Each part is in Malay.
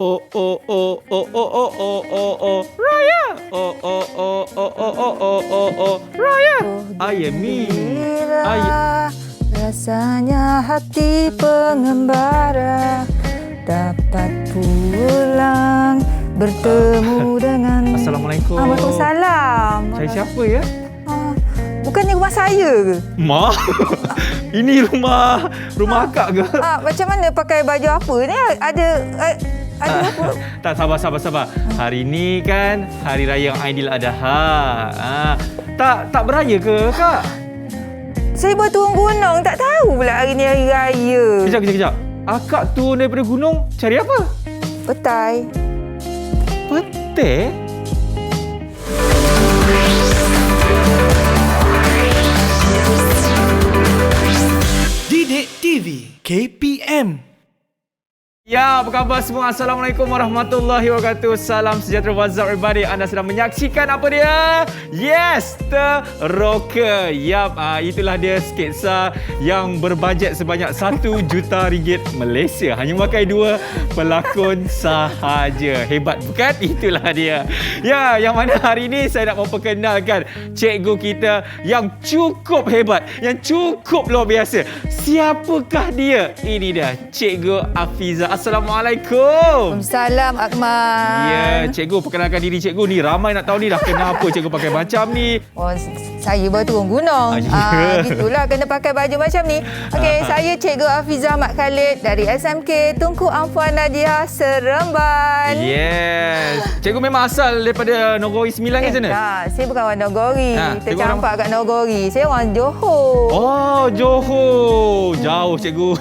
oh oh oh oh oh oh oh oh oh Raya. Oh oh oh oh oh oh oh oh oh Raya. I am me. Rasanya hati pengembara dapat pulang bertemu dengan. Assalamualaikum. Waalaikumsalam. Saya siapa ya? Bukannya rumah saya ke? Ma. Ini rumah akak ke? Macam mana pakai baju apa ni? Ada apa? Tak, sabar. Hari ni kan Hari Raya Aidiladha. Tak beraya ke, Kak? Saya baru turun gunung, tak tahu pula hari ni hari raya. Kejap. Akak turun daripada gunung cari apa? Petai. Petai? Didik TV KPM. Ya, apa khabar semua? Assalamualaikum warahmatullahi wabarakatuh. Salam sejahtera, what's up everybody? Anda sedang menyaksikan apa dia? Yes, The Rocker. Yap, itulah dia sketsa yang berbajet sebanyak RM1 juta Malaysia. Hanya memakai 2 pelakon sahaja. Hebat bukan? Itulah dia. Ya, yang mana hari ini saya nak memperkenalkan cikgu kita yang cukup hebat, yang cukup luar biasa. Siapakah dia? Ini dia, Cikgu Afizah. Assalamualaikum. Waalaikumsalam, Akmal. Ya, cikgu, perkenalkan diri cikgu ni. Ramai nak tahu ni dah kenapa cikgu pakai macam ni. Saya baru turun gunung. Ya. Gitulah kena pakai baju macam ni. Okey, saya Cikgu Afizah Mat Khalid dari SMK Tunku Ampuan Najiha Seremban. Yes. Cikgu memang asal daripada Nogori 9 ke sana? Tak, saya bukan orang Nogori. Tercampak kat Nogori. Saya orang Johor. Oh, Johor. Jauh cikgu.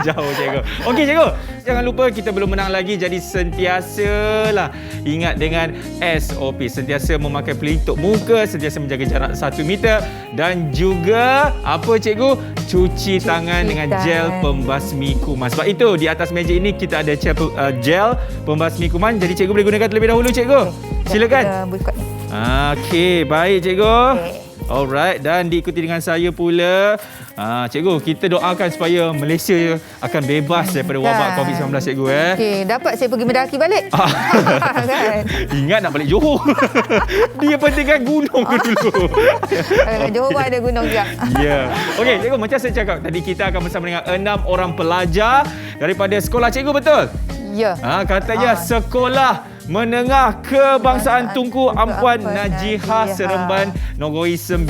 Jauh cikgu. Okey cikgu, jangan lupa kita belum menang lagi, jadi sentiasalah ingat dengan SOP. Sentiasa memakai pelitup muka, sentiasa menjaga jarak 1 meter dan juga apa cikgu? Cuci tangan dengan gel pembasmi kuman. Sebab itu di atas meja ini kita ada gel pembasmi kuman. Jadi cikgu boleh gunakan terlebih dahulu cikgu. Silakan. Okey, baik cikgu. Alright, dan diikuti dengan saya pula. Cikgu, kita doakan supaya Malaysia akan bebas daripada wabak COVID-19 cikgu. Okey, dapat saya pergi mendaki balik. Kan? Ingat nak balik Johor. Dia pentingkan gunung dulu. Johor pun ada gunung juga. Ya. Okey, cikgu, macam saya cakap tadi, kita akan bersama dengan 6 orang pelajar daripada sekolah cikgu, betul? Ya. Katanya sekolah Menengah Kebangsaan Tunku Ampuan Najiha Seremban Nogori 9.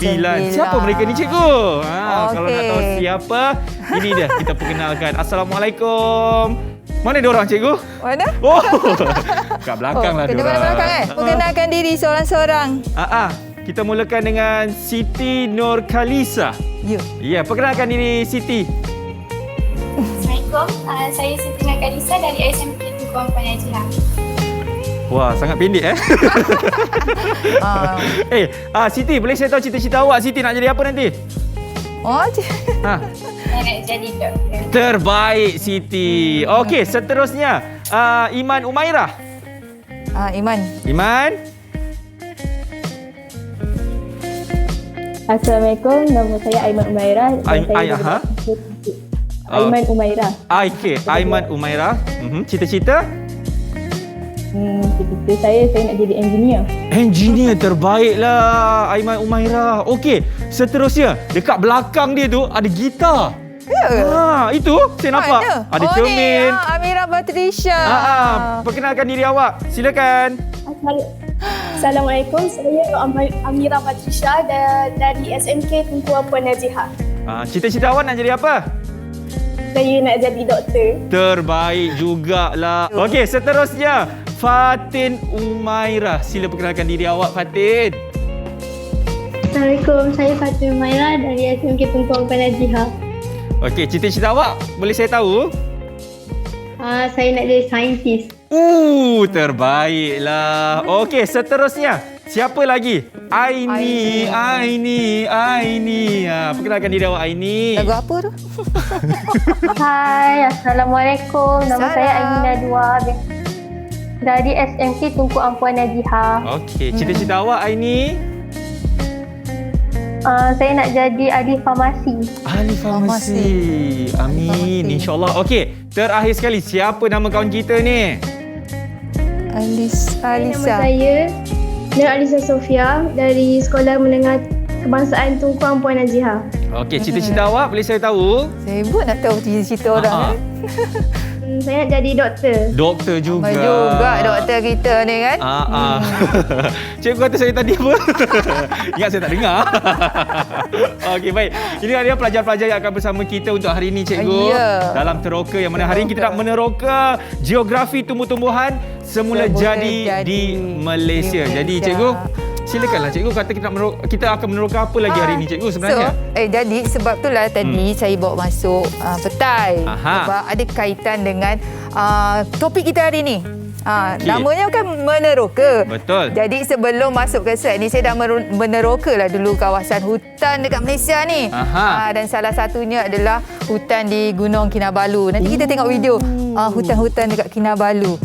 Siapa mereka ni cikgu? Kalau nak tahu siapa, ini dia, kita perkenalkan. Assalamualaikum. Mana diorang cikgu? Mana? Oh, kat belakang lah diorang. Kena belakang Perkenalkan diri seorang-seorang. Kita mulakan dengan Siti Nur Khalisa. Ya, perkenalkan diri Siti. Assalamualaikum. Saya Siti Nur Khalisa dari SMK Tunku Ampuan Najiha. Wah, sangat pendek Siti, boleh saya tahu cita-cita awak? Siti nak jadi apa nanti? Saya nak jadi doktor. Terbaik Siti. Okey, seterusnya Iman Umairah. Iman. Assalamualaikum, nama saya Aiman Umairah. Aiman Umairah. Aiman Umairah. Cita-cita? Cita-cita saya nak jadi engineer. Engineer, terbaiklah Aiman Umairah. Okey, seterusnya dekat belakang dia tu ada gitar. Ya. Itu saya nampak. Ada cermin. Amira Batrisha. Perkenalkan diri awak. Silakan. Assalamualaikum, saya Amira Batrisha dari SMK Tunku Ampuan Najiha. Cita-cita awak nak jadi apa? Saya nak jadi doktor. Terbaik jugalah. Okey, seterusnya Fatin Umairah. Sila perkenalkan diri awak, Fatin. Assalamualaikum, saya Fatin Umairah dari SMK Tunku Ampuan Najiha. Okey, cita-cita awak boleh saya tahu? Saya nak jadi saintis. Terbaiklah. Okey, seterusnya siapa lagi? Aini. Perkenalkan diri awak, Aini. Lagu apa tu? Hai, Assalamualaikum. Nama saya Aina Dua dari SMK Tunku Ampuan Najiha. Okey, cita-cita awak, Aini? Saya nak jadi ahli farmasi. Ahli farmasi. Amin, insya-Allah. Okey, terakhir sekali, siapa nama kawan kita ni? Alisa. Nama saya Nur Alisa Sofia dari Sekolah Menengah Kebangsaan Tunku Ampuan Najihah. Okey, cita-cita awak boleh saya tahu? Saya pun nak tahu cita-cita orang. Saya nak jadi doktor. Doktor juga. Sama juga doktor kita ni kan. Cikgu kata saya tadi apa? Ingat saya tak dengar. Okey, baik. Ini adalah pelajar-pelajar yang akan bersama kita untuk hari ini, cikgu. Ya. Dalam teroka yang mana hari ini kita nak meneroka geografi tumbuh-tumbuhan semula jadi di Malaysia. Jadi, cikgu, silakanlah cikgu kata kita akan meneroka apa lagi hari ini, cikgu sebenarnya? Jadi sebab itulah tadi saya bawa masuk petai. Aha. Sebab ada kaitan dengan topik kita hari ini. Okey. Namanya kan meneroka. Betul. Jadi sebelum masuk ke set ni, saya dah meneroka lah dulu kawasan hutan dekat Malaysia ni. Dan salah satunya adalah hutan di Gunung Kinabalu. Nanti kita tengok video hutan-hutan dekat Kinabalu.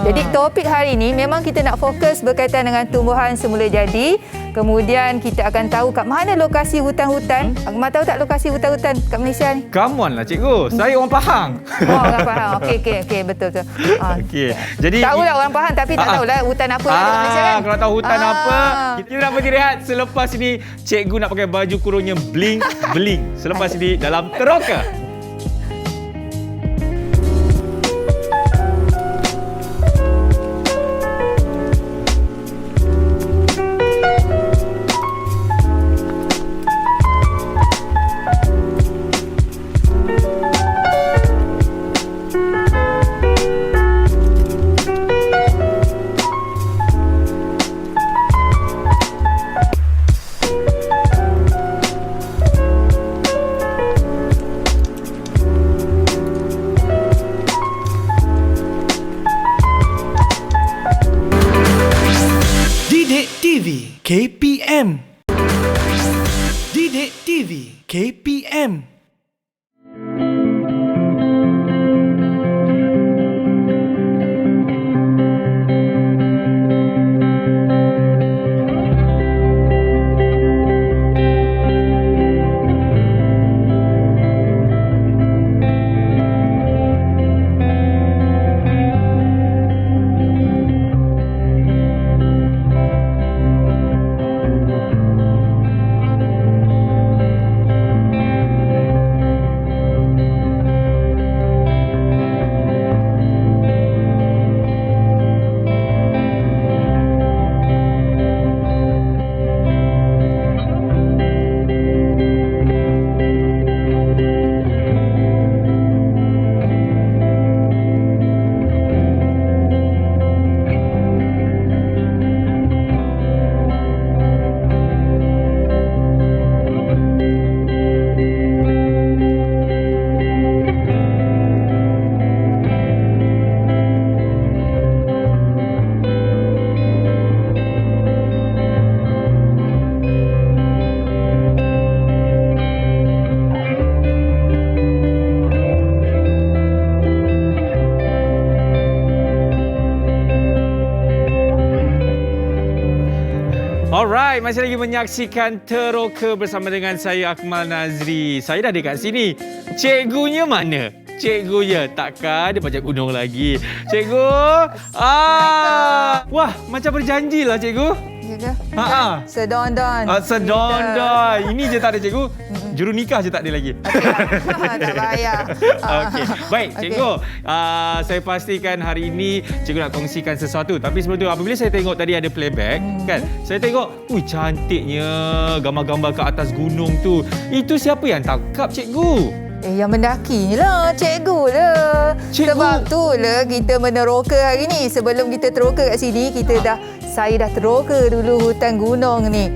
Jadi topik hari ni memang kita nak fokus berkaitan dengan tumbuhan semula jadi. Kemudian kita akan tahu kat mana lokasi hutan-hutan. Akmal tahu tak lokasi hutan-hutan kat Malaysia ni? Come on lah, cikgu. Saya orang Pahang. Oh, orang Pahang. Okey, betul. Okey. Jadi tahulah orang Pahang tapi tak tahulah hutan apa lah dekat Malaysia kan. Kalau tahu hutan apa, kita nak pergi rehat. Selepas ini, cikgu nak pakai baju kurungnya bling-bling. Selepas ini dalam Teroka. Didik TV KPM. Didik TV KPM. Alright, masih lagi menyaksikan Teroka bersama dengan saya Akmal Nazri. Saya dah dekat sini. Cikgunya mana? Cikgunya takkan dia pajak gunung lagi. Cikgu. Wah, macam berjanji lah cikgu. Ya ke? Sedondon. Sedondon. Sedondon. Ini je tak ada cikgu. Juru nikah je tak ada lagi. Tak payah. Okey. Baik, cikgu. Saya pastikan hari ini cikgu nak kongsikan sesuatu. Tapi sebelum tu, apabila saya tengok tadi ada playback, kan? Saya tengok, cantiknya gambar-gambar ke atas gunung tu. Itu siapa yang tangkap, cikgu? Yang mendaki lah, cikgu lah. Cikgu. Sebab tu lah kita meneroka hari ni. Sebelum kita teroka kat sini, saya dah teroka dulu hutan gunung ni.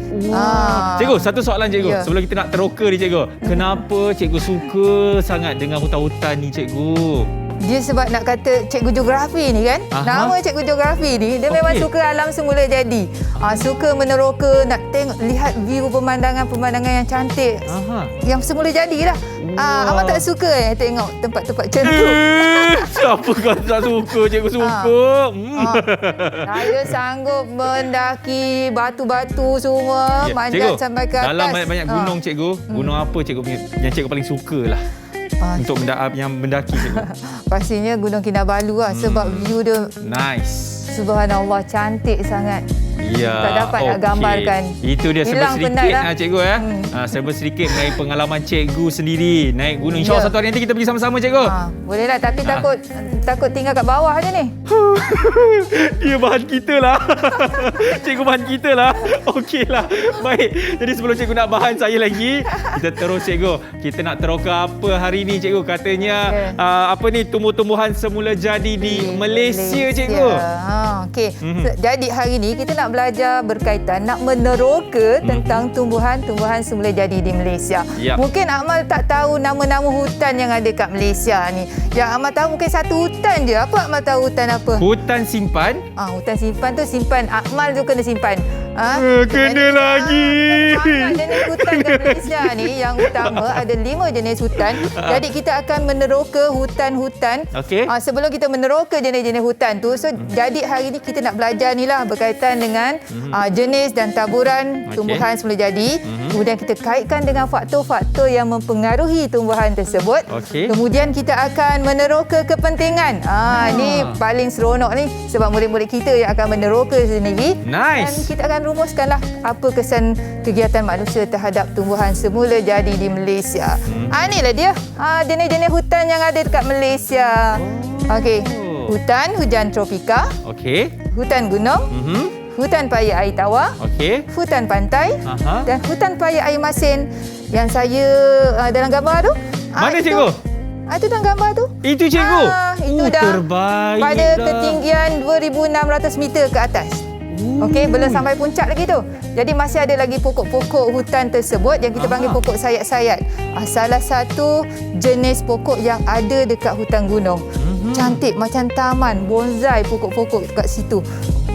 Cikgu, satu soalan cikgu. Ya. Sebelum kita nak teroka ni cikgu. Kenapa cikgu suka sangat dengan hutan-hutan ni cikgu? Dia sebab nak kata cikgu geografi ni kan. Nama cikgu geografi ni, dia memang suka alam semula jadi. Suka meneroka, nak lihat view pemandangan yang cantik. Yang semula jadi lah. Abang tak suka tengok tempat-tempat macam tu. Siapa kata tak suka? Cikgu suka. Saya sanggup mendaki batu-batu semua, manjat cikgu, sampai ke atas. dalam banyak-banyak gunung cikgu, gunung apa cikgu punya yang cikgu paling suka lah? untuk yang mendaki cikgu? Pastinya Gunung Kinabalu lah sebab view dia Nice. subhanallah cantik sangat. Ya, Tak dapat nak gambarkan. Itu dia Hilang sedikit penat lah. cikgu ya. Serba sedikit mengenai pengalaman cikgu sendiri naik gunung. InsyaAllah satu hari nanti kita pergi sama-sama cikgu. Boleh lah, tapi takut tinggal kat bawah je ni. Dia bahan kita lah. Cikgu bahan kita lah. Okey lah. Baik. Jadi sebelum cikgu nak bahan saya lagi, kita terus cikgu. Kita nak teroka apa hari ni cikgu? Katanya apa ni tumbuh-tumbuhan semula jadi di Malaysia cikgu. Okey. Jadi hari ni kita nak belajar berkaitan, nak meneroka tentang tumbuhan-tumbuhan semula jadi di Malaysia. Yap. Mungkin Akmal tak tahu nama-nama hutan yang ada kat Malaysia ni. Yang Akmal tahu mungkin satu hutan je. Apa Akmal tahu hutan apa? Hutan simpan. Hutan simpan tu simpan Akmal tu kena simpan. Kena lagi. Banyak jenis hutan kat Malaysia ni. Yang utama ada 5 jenis hutan. Jadi kita akan meneroka hutan-hutan. Okey. Sebelum kita meneroka jenis-jenis hutan tu, jadi hari ni kita nak belajar ni lah berkaitan dengan jenis dan taburan tumbuhan semula jadi. Kemudian kita kaitkan dengan faktor-faktor yang mempengaruhi tumbuhan tersebut. Kemudian kita akan meneroka kepentingan. Ni paling seronok ni sebab murid-murid kita yang akan meneroka sendiri. Nice. Dan kita akan rumuskanlah apa kesan kegiatan manusia terhadap tumbuhan semula jadi di Malaysia. Inilah dia jenis-jenis hutan yang ada dekat Malaysia. Okey. Hutan hujan tropika. Okey. Hutan gunung. Hutan paya air tawar. Okey. Hutan pantai. Dan hutan paya air masin yang saya dalam gambar tu. Mana cikgu? Itu dalam gambar tu. Itu cikgu? Itu dah terbaik pada dah. ketinggian 2,600 meter ke atas. Okey, belum sampai puncak lagi tu. Jadi masih ada lagi pokok-pokok hutan tersebut yang kita panggil pokok sayat-sayat. Salah satu jenis pokok yang ada dekat hutan gunung. Cantik macam taman, bonsai pokok-pokok kat situ.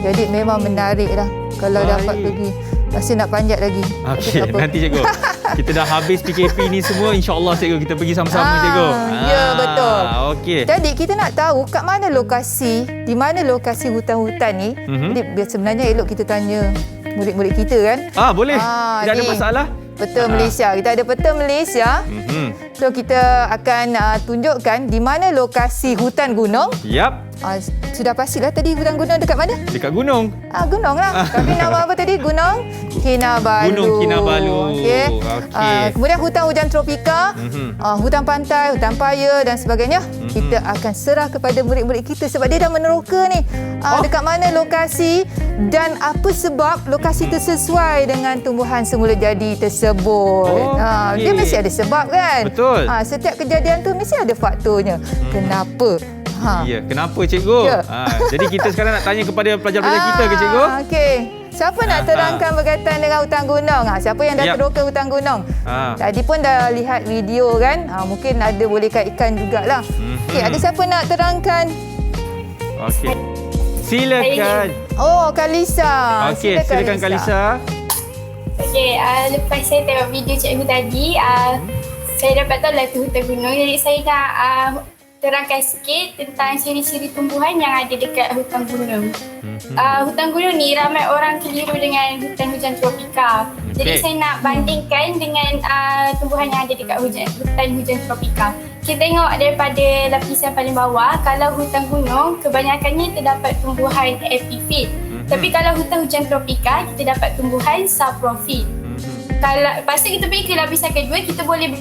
Jadi memang menarik lah kalau dapat pergi. Masih nak panjat lagi. Okey, nanti cikgu. Kita dah habis PKP ni semua, insya-Allah cikgu kita pergi sama-sama cikgu. Ya, betul. Okey. Jadi kita nak tahu kat mana lokasi, di mana lokasi hutan-hutan ni. Jadi sebenarnya elok kita tanya murid-murid kita kan. Boleh. Tidak ada masalah. Peta Malaysia. Kita ada peta Malaysia. So kita akan tunjukkan di mana lokasi hutan gunung. Yap. Sudah pastilah tadi hutan gunung dekat mana? Dekat gunung. Gunung lah. Tapi nama apa tadi? Gunung Kinabalu. Gunung Kinabalu. Okey. Kemudian hutan hujan tropika, hutan pantai, hutan paya dan sebagainya. Kita akan serah kepada murid-murid kita sebab dia dah meneroka ni. Dekat mana lokasi dan apa sebab lokasi itu sesuai dengan tumbuhan semula jadi tersebut. Dia mesti ada sebab kan? Betul. Setiap kejadian tu mesti ada faktornya. Kenapa? Ya, kenapa cikgu? Ya. Jadi kita sekarang nak tanya kepada pelajar-pelajar kita ke cikgu? Okey. Siapa nak terangkan berkaitan dengan hutan gunung? Siapa yang dah teroka hutan gunung? Tadi pun dah lihat video kan? Mungkin ada boleh kaitkan jugalah. Okey, ada siapa nak terangkan? Okey. Silakan. Kalisa. Okey, silakan Kalisa. Okey, lepas saya tengok video cikgu tadi, saya dapat tahu lah tu hutan gunung. Jadi saya nak terangkan sikit tentang ciri-ciri tumbuhan yang ada dekat hutan gunung. Hutan gunung ni ramai orang keliru dengan hutan hujan tropika. Jadi saya nak bandingkan dengan tumbuhan yang ada dekat hutan hujan tropika. Kita tengok daripada lapisan paling bawah, kalau hutan gunung kebanyakannya terdapat tumbuhan epifit. Tapi kalau hutan hujan tropika, kita dapat tumbuhan saprofit. Kalau lepas tu kita pergi ke lapisan kedua, kita boleh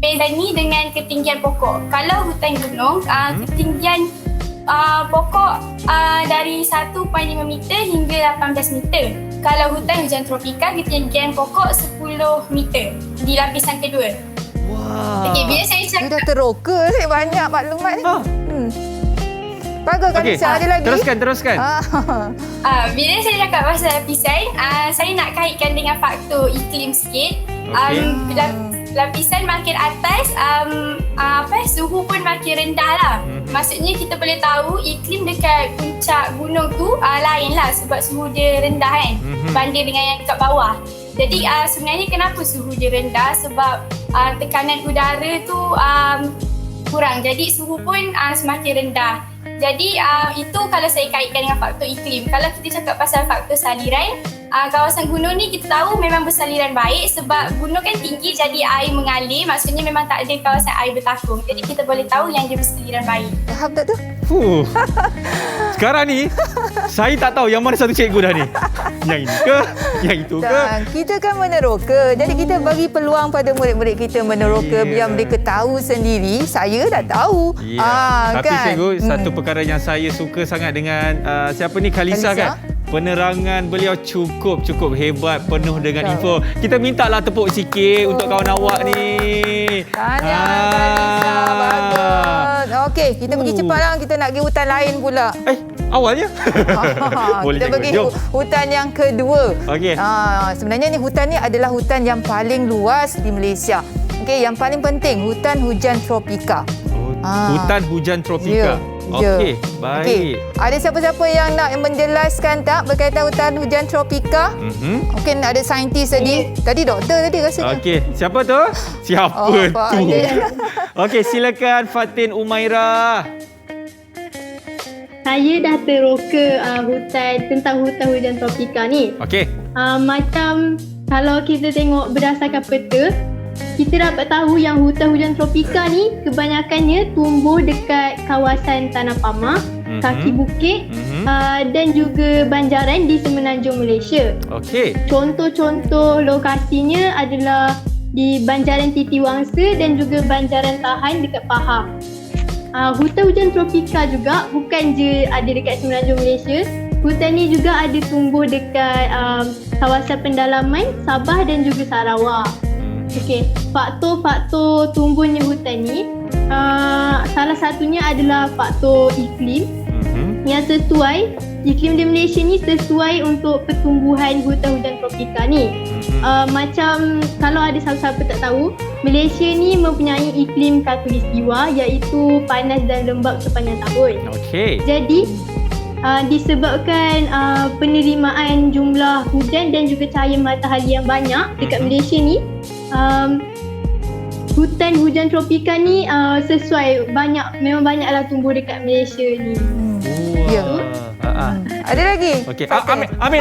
bedani dengan ketinggian pokok. Kalau hutan gunung, ketinggian pokok dari 1.5 meter hingga 18 meter. Kalau hutan hujan tropika, ketinggian pokok 10 meter di lapisan kedua. Wow. Okey, bila saya cakap... Dia dah teroka ni banyak maklumat ni. Bagus Kalisa, ada lagi? Teruskan. Bila saya cakap pasal lapisan, saya nak kaitkan dengan faktor iklim sikit. Lapisan makin atas, suhu pun makin rendah lah. Maksudnya kita boleh tahu iklim dekat puncak gunung tu lain lah sebab suhu dia rendah kan, banding dengan yang dekat bawah. Jadi sebenarnya kenapa suhu dia rendah? Sebab tekanan udara tu kurang, jadi suhu pun semakin rendah. Jadi itu kalau saya kaitkan dengan faktor iklim. Kalau kita cakap pasal faktor saliran, kawasan gunung ni kita tahu memang bersaliran baik sebab gunung kan tinggi jadi air mengalir, maksudnya memang tak ada kawasan air bertakung. Jadi kita boleh tahu yang dia bersaliran baik. Faham tak tu? Sekarang ni saya tak tahu yang mana satu cikgu dah ni. Yang ini ke? Yang itu ke? Dan kita kan meneroka. Jadi kita bagi peluang pada murid-murid kita meneroka biar mereka tahu sendiri. Saya dah tahu. Tapi kan? cikgu, satu perkara yang saya suka sangat dengan siapa ni, Khalisa kan? Penerangan beliau cukup hebat, penuh dengan info. Kita mintalah tepuk sikit untuk kawan awak ni. Tahniah Khalisa, bagus. Okey, kita pergi cepatlah. Kita nak pergi hutan lain pula. Awalnya? Boleh Kita cikgu, pergi jom. hutan yang kedua. Okey. Sebenarnya ni hutan ni adalah hutan yang paling luas di Malaysia. Okey, yang paling penting hutan hujan tropika. Hutan hujan tropika. Okey, baik. Okey. Ada siapa-siapa yang nak menjelaskan tak berkaitan hutan hujan tropika? Mungkin ada saintis tadi. Tadi doktor tadi rasanya. Okey, siapa tu? Siapa tu? Okey, silakan Fatin Umairah. Saya dah teroka tentang hutan hujan tropika ni. Okey. Macam kalau kita tengok berdasarkan peta, kita dapat tahu yang hutan hujan tropika ni kebanyakannya tumbuh dekat kawasan Tanah Pamah, kaki bukit dan juga banjaran di semenanjung Malaysia. Okey. Contoh-contoh lokasinya adalah di banjaran Titiwangsa dan juga banjaran Tahan dekat Pahang. Hutan hujan tropika juga bukan je ada dekat semenanjung Malaysia. Hutan ni juga ada tumbuh dekat kawasan pendalaman Sabah dan juga Sarawak. Okey, faktor-faktor tumbuhnya hutan ni salah satunya adalah faktor iklim yang sesuai. Iklim di Malaysia ni sesuai untuk pertumbuhan hutan hujan tropika ni. Macam kalau ada siapa-siapa tak tahu, Malaysia ni mempunyai iklim khatulistiwa iaitu panas dan lembap sepanjang tahun. Okey. Jadi disebabkan penerimaan jumlah hujan dan juga cahaya matahari yang banyak dekat Malaysia ni, hutan hujan tropika ni memang banyaklah tumbuh dekat Malaysia ni. Ya. Ada lagi? Okey. Ambil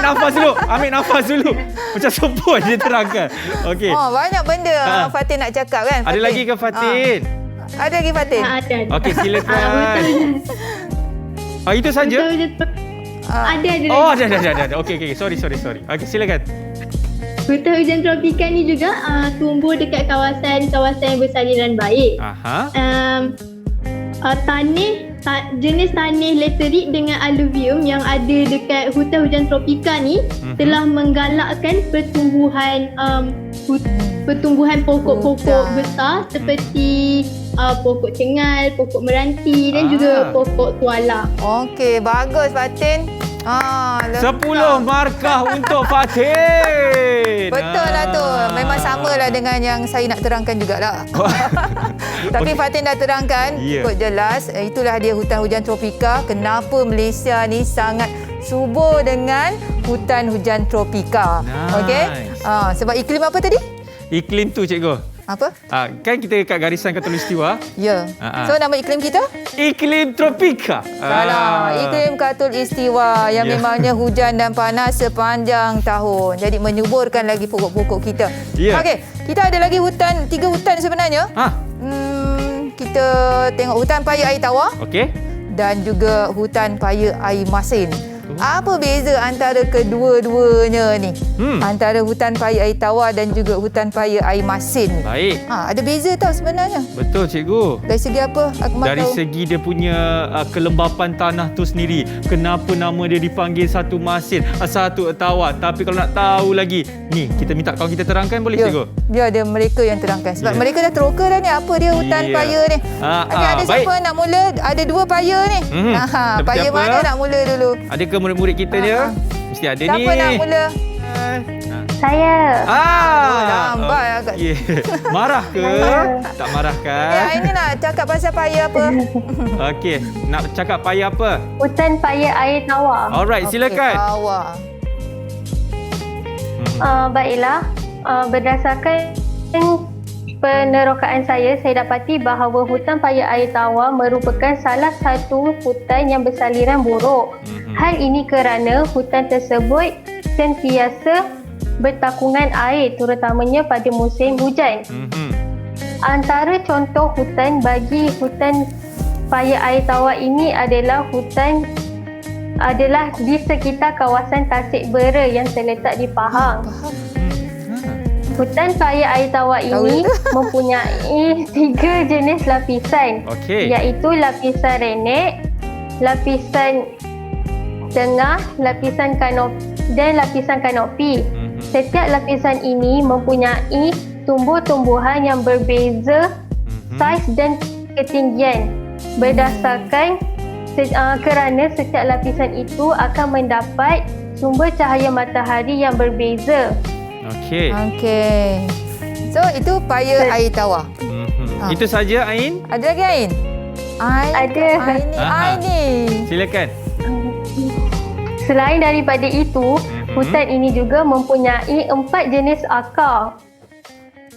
nafas dulu. Macam sempur dia terangkan. Okey. Banyak benda Fatin nak cakap kan? Ada Fatin? lagi ke Fatin? Ada lagi Fatin? Ada. Okey, silakan. Itu saja? Ada lagi. Ada. Okey. Sorry. Okey, silakan. Hutan hujan tropika ni juga tumbuh dekat kawasan yang bersaliran baik. Jenis tanah laterit dengan aluvium yang ada dekat hutan hujan tropika ni telah menggalakkan pertumbuhan pokok-pokok besar seperti pokok cengal, pokok meranti dan juga pokok tuala. Okey, bagus Fatin. 10 markah untuk Fatin. Betul lah tu. Memang samalah dengan yang saya nak terangkan jugalah. Tapi Fatin dah terangkan cukup jelas. Itulah dia hutan hujan tropika. Kenapa Malaysia ni sangat subur dengan hutan hujan tropika. Okey. Sebab iklim apa tadi? Iklim tu cikgu. Apa? Kan kita dekat garisan khatulistiwa. Ya. So nama iklim kita? Iklim tropika. Salah. Iklim khatulistiwa yang memangnya hujan dan panas sepanjang tahun. Jadi menyuburkan lagi pokok-pokok kita. Okey, kita ada lagi 3 hutan sebenarnya. Kita tengok hutan paya air tawar. Okey. Dan juga hutan paya air masin. Apa beza antara kedua-duanya ni? Antara hutan paya air tawar dan juga hutan paya air masin ni. Baik. Ada beza tau sebenarnya. Betul cikgu. Dari segi apa? Dari segi dia punya kelembapan tanah tu sendiri. Kenapa nama dia dipanggil satu masin, satu tawar. Tapi kalau nak tahu lagi, ni kita minta kawan kita terangkan boleh cikgu? Biar dia mereka yang terangkan. Sebab mereka dah teroka dah ni apa dia hutan paya ni. Ada siapa nak mula? Ada 2 paya ni. Paya mana nak mula dulu? Adakah murid-murid kita dia? Mesti ada siapa ni. Siapa nak mula? Saya. Lambat agak. Marah ke? Tak marah kan? Ini nak cakap pasal paya apa? Okey, nak cakap paya apa? Hutan paya air tawar. Alright, silakan. Tawar. Baiklah, berdasarkan penerokaan saya dapati bahawa hutan paya air tawar merupakan salah satu hutan yang bersaliran buruk. Hal ini kerana hutan tersebut sentiasa bertakungan air terutamanya pada musim hujan. Antara contoh hutan bagi hutan paya air tawar ini adalah di sekitar kawasan Tasik Bera yang terletak di Pahang. Hutan paya air tawar ini mempunyai 3 jenis lapisan, iaitu lapisan renek, lapisan tengah, lapisan kanopi. Setiap lapisan ini mempunyai tumbuh-tumbuhan yang berbeza saiz dan ketinggian berdasarkan kerana setiap lapisan itu akan mendapat sumber cahaya matahari yang berbeza. Okey. So itu paya air tawar. Itu saja, Ain? Ada lagi Ain? Ada. Ain ni. Silakan. Selain daripada itu, hutan ini juga mempunyai 4 jenis akar.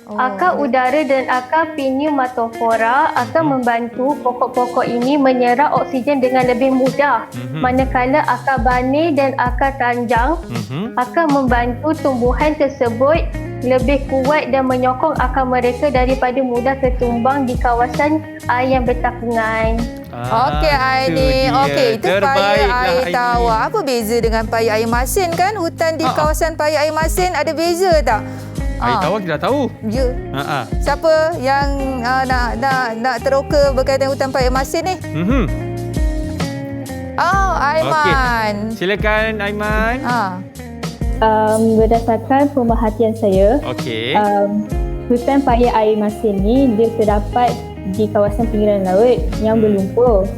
Akar udara dan akar pneumatofora akan membantu pokok-pokok ini menyerap oksigen dengan lebih mudah. Manakala akar bane dan akar tanjang akan membantu tumbuhan tersebut lebih kuat dan menyokong akar mereka daripada mudah tertumbang di kawasan air yang bertakungan. Okey Aini. Okey, itu paya air tawar. Apa beza dengan paya air masin kan? Hutan di kawasan paya air masin ada beza tak? Air tawar kita dah tahu. Ya. Siapa yang nak teroka berkaitan hutan paya masin ni? Aiman. Okay. Silakan Aiman. Berdasarkan pemerhatian saya, hutan paya air masin ni dia terdapat di kawasan pinggiran laut yang berlumpur,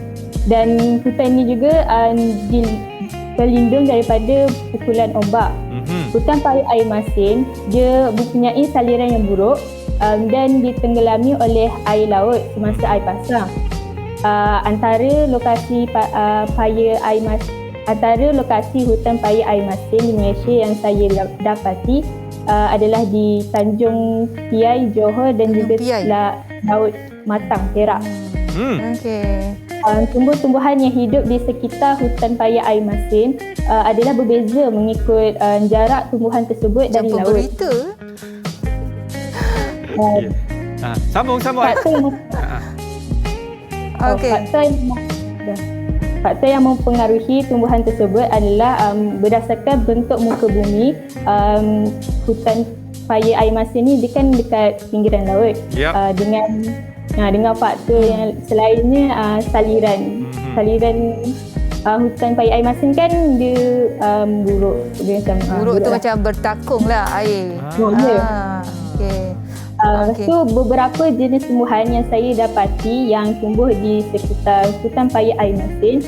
dan hutan ini juga terlindung daripada pukulan ombak. Hutan paya air masin dia mempunyai saliran yang buruk dan ditenggelami oleh air laut semasa air pasang. Antara lokasi hutan paya air masin di Malaysia yang saya dapati adalah di Tanjung Piai, Johor dan juga Laut Matang, Perak. Okey. Tumbuh-tumbuhan yang hidup di sekitar hutan paya air masin adalah berbeza mengikut jarak tumbuhan tersebut dari laut. Berita. Sambung. Okey. Faktor yang mempengaruhi tumbuhan tersebut adalah berdasarkan bentuk muka bumi. Hutan paya air masin ni dia kan dekat pinggiran laut. Dengan faktor yang selainnya saliran hutan paya air masin kan dia buruk. Dia macam buruk tu macam bertakung lah air. Okey. Lepas tu beberapa jenis tumbuhan yang saya dapati yang tumbuh di sekitar hutan paya air masin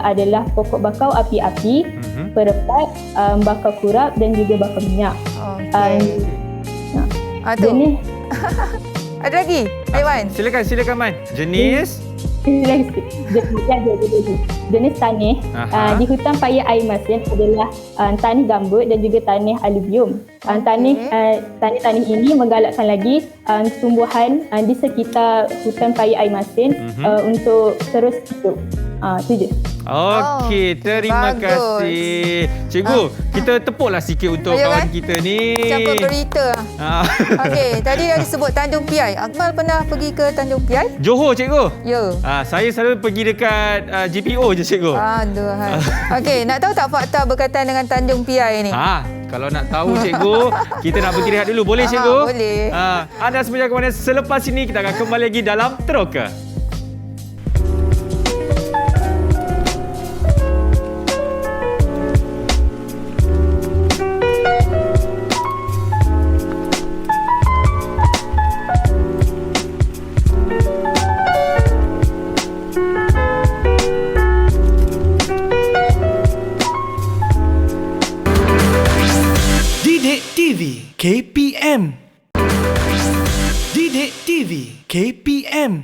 adalah pokok bakau api-api, perepat, bakau kurap dan juga bakau minyak. Jenis ada lagi? Aiman. Silakan Man. Jenis jenis tanah di hutan paya air masin adalah tanah gambut dan juga tanah aluvium. Tanah ini menggalakkan lagi tumbuhan di sekitar hutan paya air masin untuk terus hidup. Itu je. Okey, terima kasih. Cikgu, kita tepuklah sikit untuk kawan kita ni. Campur berita. Okey, tadi dah disebut Tanjung Piai. Akmal pernah pergi ke Tanjung Piai? Johor, cikgu. Ya. Saya selalu pergi dekat GPO je, cikgu. Aduhai. Okey, nak tahu tak fakta berkaitan dengan Tanjung Piai ni? Kalau nak tahu, cikgu, kita nak berhenti rehat dulu. Boleh, cikgu? Boleh. Anda semua jangan ke mana. Selepas ini, kita akan kembali lagi dalam Teroka. KPM. Didik TV KPM.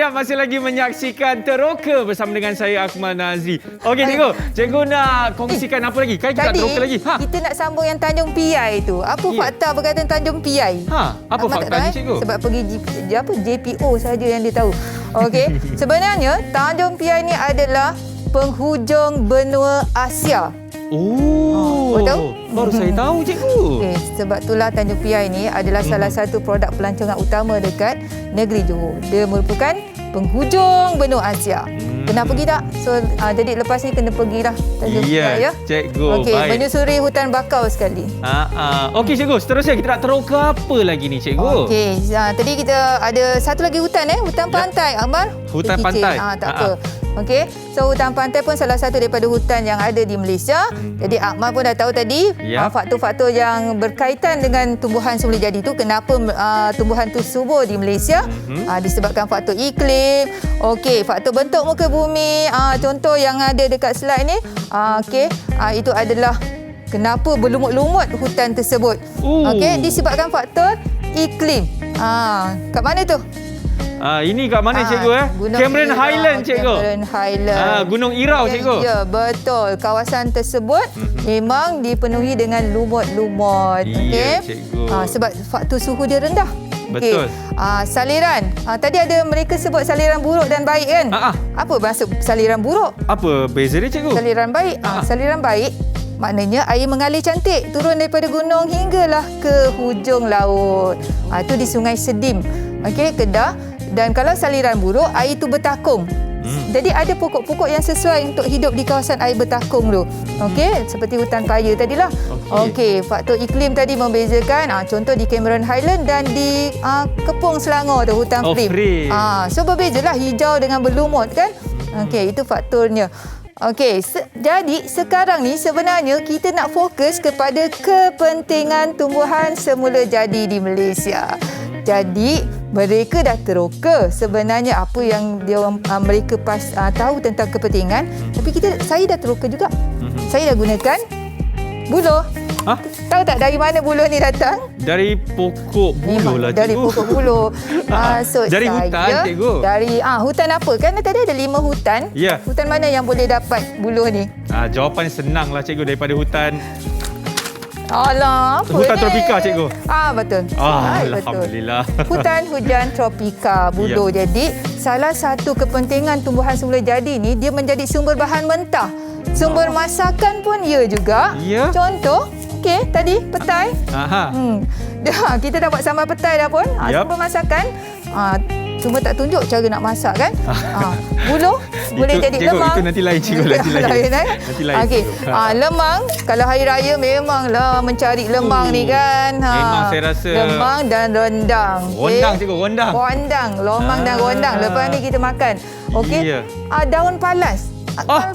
Masih lagi menyaksikan Teroka bersama dengan saya Akmal Nazri. Okey, cikgu nak kongsikan apa lagi? Kan kita nak teroka lagi. Kita nak sambung yang Tanjung Piai tu. Apa fakta berkaitan Tanjung Piai? Apa fakta ni, cikgu? Sebab pergi JPO saja yang dia tahu. Okey. Sebenarnya Tanjung Piai ni adalah penghujung benua Asia. Baru tahu? Baru saya tahu, cikgu. Okey, sebab itulah Tanjung Piai ni adalah salah satu produk pelancongan utama dekat negeri Johor. Dia merupakan penghujung benua Asia. Kena pergi tak? So jadi lepas ni kena pergilah Tanjung Piai ya. Cikgu. Okey, baik. menyusuri hutan bakau sekali. Okey, cikgu. Seterusnya kita nak teroka apa lagi ni, cikgu? Okey, tadi kita ada satu lagi hutan hutan pantai, Akmal. Hutan Kecil. pantai. Tak apa. Okey, so hutan pantai pun salah satu daripada hutan yang ada di Malaysia. Jadi Akmal pun dah tahu tadi faktor-faktor yang berkaitan dengan tumbuhan semula jadi tu, kenapa tumbuhan tu subur di Malaysia. Disebabkan faktor iklim. Okey, faktor bentuk muka bumi. Contoh yang ada dekat slide ni. Okey, itu adalah kenapa berlumut-lumut hutan tersebut. Okey, disebabkan faktor iklim. Kat mana tu? Ini kat mana, cikgu? Cameron Highland, cikgu. Cameron Highland. Gunung Irau, cikgu. Ya, betul. Kawasan tersebut memang dipenuhi dengan lumut-lumut. Ya, cikgu. Sebab faktor suhu dia rendah. Betul. Saliran. Tadi ada mereka sebut saliran buruk dan baik kan? Apa maksud saliran buruk? Apa beza dia, cikgu? Saliran baik. Saliran baik maknanya air mengalir cantik turun daripada gunung hinggalah ke hujung laut. Itu di Sungai Sedim. Okey, Kedah. Dan kalau saliran buruk, air itu bertakung. Jadi ada pokok-pokok yang sesuai untuk hidup di kawasan air bertakung tu. Okey, seperti hutan paya tadilah. Okey, faktor iklim tadi membezakan. Contoh di Cameron Highland dan di Kepung Selangor tu, hutan Prim. So berbezalah hijau dengan berlumut kan. Okey, itu faktornya. Okey, jadi sekarang ni sebenarnya kita nak fokus kepada kepentingan tumbuhan semula jadi di Malaysia. Jadi mereka dah teroka sebenarnya apa yang mereka tahu tentang kepentingan, tapi saya dah teroka juga. Saya dah gunakan buluh. Tahu tak dari mana buluh ni datang? Dari pokok buluh lah, cikgu. Dari pokok buluh. Dari hutan, cikgu. Dari hutan apa? Kan tadi ada 5 hutan. Ya. Hutan mana yang boleh dapat buluh ni? Jawapan senang lah, cikgu, daripada hutan. Alah, apa hutan ni? tropika, cikgu. Betul. Alhamdulillah. Betul. Hutan hujan tropika buluh. Jadi salah satu kepentingan tumbuhan semula jadi ni, dia menjadi sumber bahan mentah. Sumber masakan pun ya juga. Ya. Contoh, okey, tadi petai. Kita dah buat sambal petai dah pun. Sumber masakan. Cuma tak tunjuk cara nak masak kan. Buluh boleh jadi cikgu, lemang. Itu nanti lain, cikgu. Nanti lain. Okey. Lemang, kalau hari raya memanglah mencari lemang ni kan. Memang saya rasa. Lemang dan rendang. Rondang, cikgu, rondang. Lomang dan rondang. Lepas ni kita makan. Okey. Daun palas.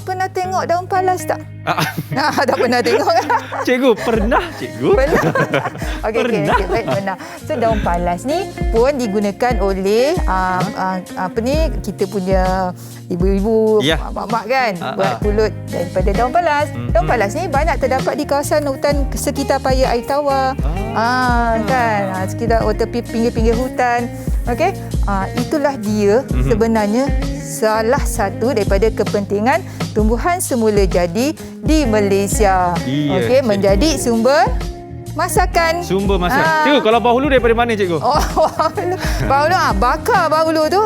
Pernah tengok daun palas tak? Tak pernah tengok. Cikgu, pernah, cikgu. Pernah. Okey, baik, pernah. So daun palas ni pun digunakan oleh kita punya ibu-ibu, mak-mak kan, buat pulut daripada daun palas. Daun palas ni banyak terdapat di kawasan hutan sekitar Paya Air Tawar. Kan, sekitar pinggir-pinggir hutan. Okey. Itulah dia sebenarnya salah satu daripada kepentingan tumbuhan semula jadi di Malaysia. Okey, menjadi sumber masakan. Sumber masakan. Cikgu, kalau bahulu daripada mana, cikgu? Bahulu bakar bahulu tu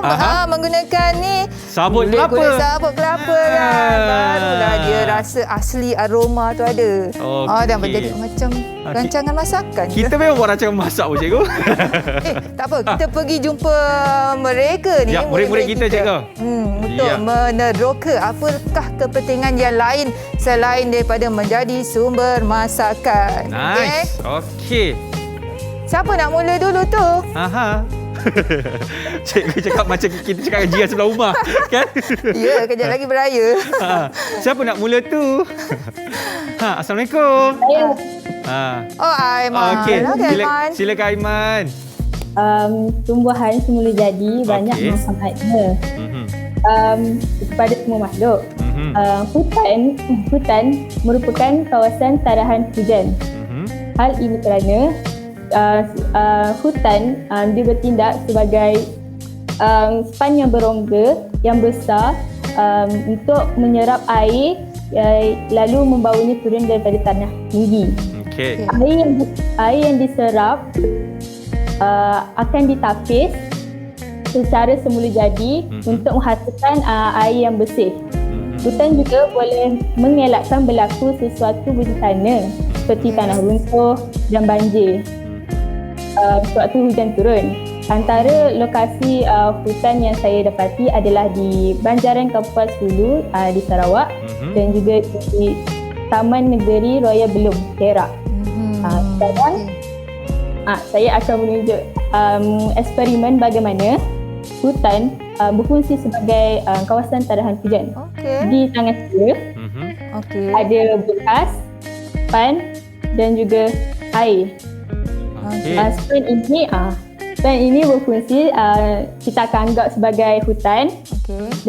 menggunakan ni sabut kelapa. Sabut kelapa kan. Barulah dia rasa asli aroma tu ada. Dan menjadi macam rancangan masakan. Kita memang buat rancangan masak pun, cikgu. Tak apa, kita pergi jumpa mereka ni. Ya, murid-murid kita, cikgu. Untuk meneroka apakah kepentingan yang lain selain daripada menjadi sumber masakan. Nice. Okey. Siapa nak mula dulu tu? Cikgu cakap macam kita cakap dengan jiran sebelah rumah, kan? Ya, kejap lagi beraya. Siapa nak mula tu? Assalamualaikum. Aiman. Okey, silakan Aiman. Tumbuhan semula jadi banyak manfaatnya kepada semua makhluk. Hutan merupakan kawasan tarahan hujan. Hal ini kerana hutan dia bertindak sebagai span yang berongga yang besar untuk menyerap air lalu membawanya turun daripada tanah tinggi. Air yang diserap akan ditapis secara semula jadi untuk menghasilkan air yang bersih. Hutan juga boleh mengelakkan berlaku sesuatu bencana seperti tanah runtuh dan banjir sewaktu hujan turun. Antara lokasi hutan yang saya dapati adalah di Banjaran Kapuas Hulu di Sarawak dan juga di Taman Negeri Royal Belum, Perak. Sekarang saya akan menunjuk eksperimen bagaimana hutan berfungsi sebagai kawasan tadahan hujan. Di tangan saya ada bekas, span dan juga air. Span ini berfungsi kita akan anggap sebagai hutan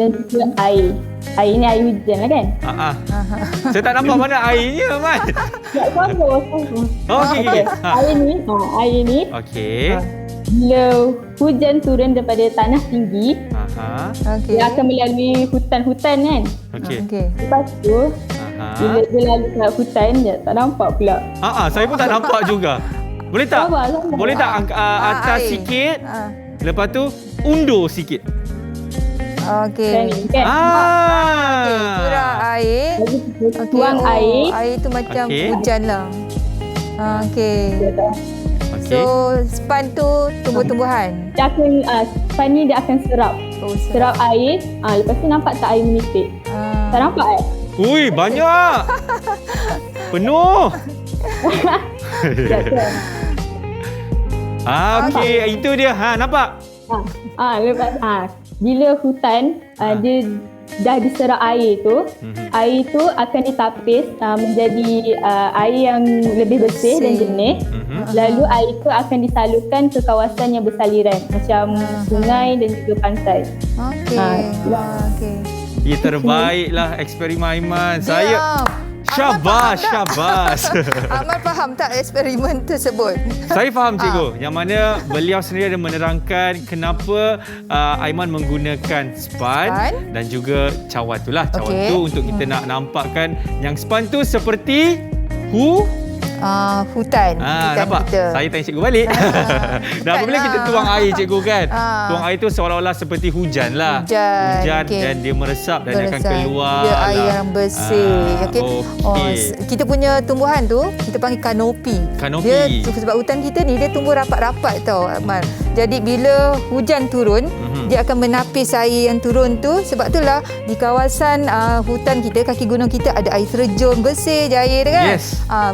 dan juga air. Air ni air hujan lah kan? Saya tak nampak mana airnya, Man. Tak sama. Okey. Air ni. Okey. Bila hujan turun daripada tanah tinggi, dia akan melalui hutan-hutan kan? Okey. Lepas tu, bila dia lalu kat hutan, dia tak nampak pula. Saya pun tak nampak juga. Boleh tak? Sabar. Boleh tak atas air. sikit? Lepas tu undur sikit. Kan? Curah air. Tuang air. Air tu macam hujan lah. Dia tak. So, span tu tumbuh-tumbuhan. Dia akan, span ni dia akan serap air. Lepas tu nampak tak air menipis? Tak nampak kan? Ui, banyak. Penuh. Okey, itu dia. Nampak? Lepas bila hutan dia dah diserap air tu, air tu akan ditapis menjadi air yang lebih bersih dan jernih. Lalu air tu akan disalurkan ke kawasan yang bersaliran macam sungai dan juga pantai. Okey. Ya, terbaiklah eksperimen Aiman. Saya Syabas. Amal faham tak eksperimen tersebut? Saya faham, cikgu. Yang mana beliau sendiri ada menerangkan kenapa Aiman menggunakan span dan juga cawan tu lah. Cawan tu untuk kita nak nampakkan yang span tu seperti hutan nampak? kita. Saya tanya cikgu balik. Dan apabila kita tuang air, cikgu kan, tuang air tu seolah-olah seperti hujan lah. Hujan dan dia meresap dan dia akan keluar. Dia air yang bersih. Kita punya tumbuhan tu kita panggil kanopi. Dia sebab hutan kita ni dia tumbuh rapat-rapat tau, Akmal. Jadi bila hujan turun, dia akan menapis air yang turun tu. Sebab itulah di kawasan hutan kita, kaki gunung kita ada air terjun bersih je air kan.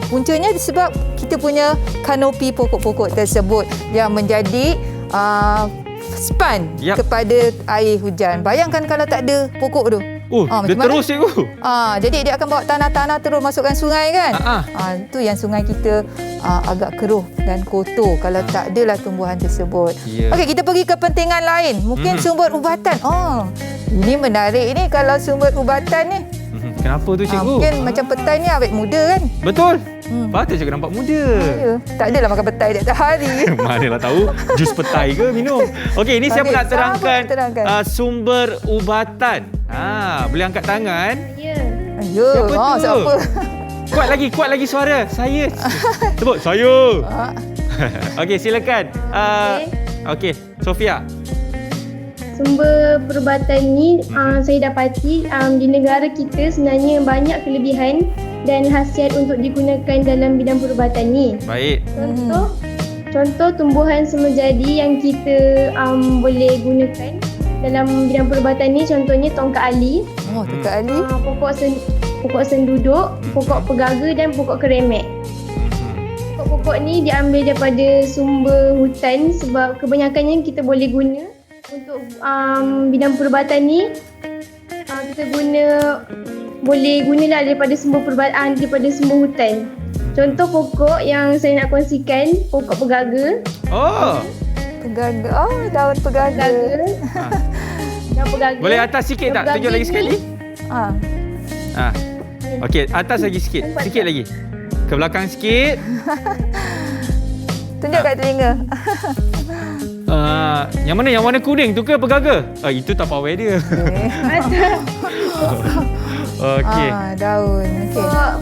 Puncanya sebab kita punya kanopi pokok-pokok tersebut yang menjadi span kepada air hujan. Bayangkan kalau tak ada pokok tu. Dia terus cikgu. Jadi dia akan bawa tanah-tanah terus masukkan sungai kan. Itu yang sungai kita agak keruh dan kotor kalau tak adalah tumbuhan tersebut. Okey, kita pergi ke pentingan lain. Mungkin sumber ubatan. Ini menarik ni kalau sumber ubatan ni. Kenapa tu, cikgu? Mungkin macam petai ni awet muda kan? Betul. Patut cikgu nampak muda. Tak adalah makan petai tiap hari. Manalah tahu jus petai ke minum. Okey, ini siapa nak terangkan sumber ubatan? Boleh angkat tangan? Siapa tu? Kuat lagi suara. Saya. Sebut saya. Okey, silakan. Okey, Sofia. Sumber perubatan ni saya dapati di negara kita sebenarnya banyak kelebihan dan khasiat untuk digunakan dalam bidang perubatan ni. Baik. Contoh tumbuhan semajadi yang kita boleh gunakan dalam bidang perubatan ni, contohnya tongkat ali. Tongkat ali. Pokok senduduk, pokok pegaga dan pokok keremek. Pokok-pokok ni diambil daripada sumber hutan sebab kebanyakannya kita boleh guna untuk bidang perubatan ni. Kita boleh gunalah daripada sumber perubatan, daripada sumber hutan. Contoh pokok yang saya nak kongsikan, pokok pegaga. Pegaga. Daun pegaga. Daun pegaga. Boleh atas sikit tak? Tunjuk lagi sekali. Okey, atas lagi sikit. Sikit lagi. Ke belakang sikit. Tunjuk kat telinga. Yang mana? Yang warna kuning tu ke pegaga? Itu tak pawai dia. Okey. Daun.